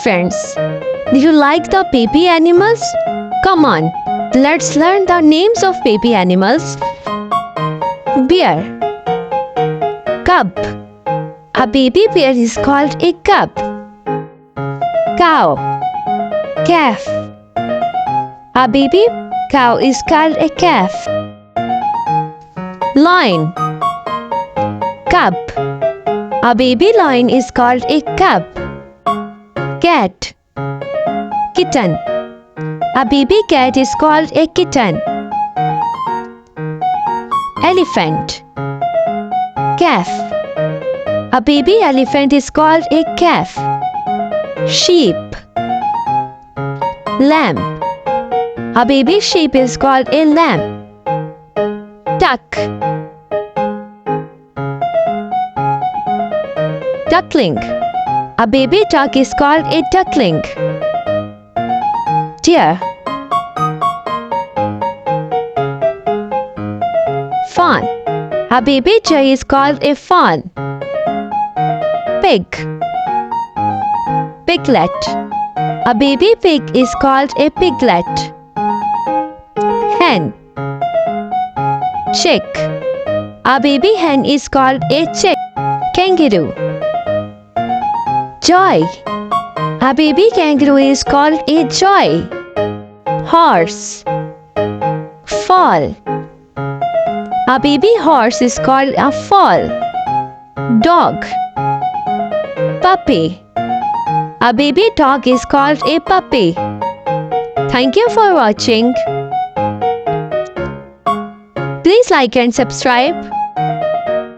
friends, do you like the baby animals? Come on, let's learn the names of baby animals. Bear. Cub. A baby bear is called a cub. Cow. Calf. A baby cow is called a calf. Lion. Cub. A baby lion is called a cub. Cat. Kitten. A baby cat is called a kitten. Elephant. Calf. A baby elephant is called a calf. Sheep. Lamb. A baby sheep is called a lamb. Duck. Duckling. A baby duck is called a duckling. Deer. Fawn. A baby jay is called a fawn. Pig. Piglet. A baby pig is called a piglet. Hen. Chick. A baby hen is called a chick. Kangaroo. Joy. A baby kangaroo is called a joy. Horse. Foal. A baby horse is called a foal. Dog. Puppy. A baby dog is called a puppy. Thank you for watching. Please like and subscribe.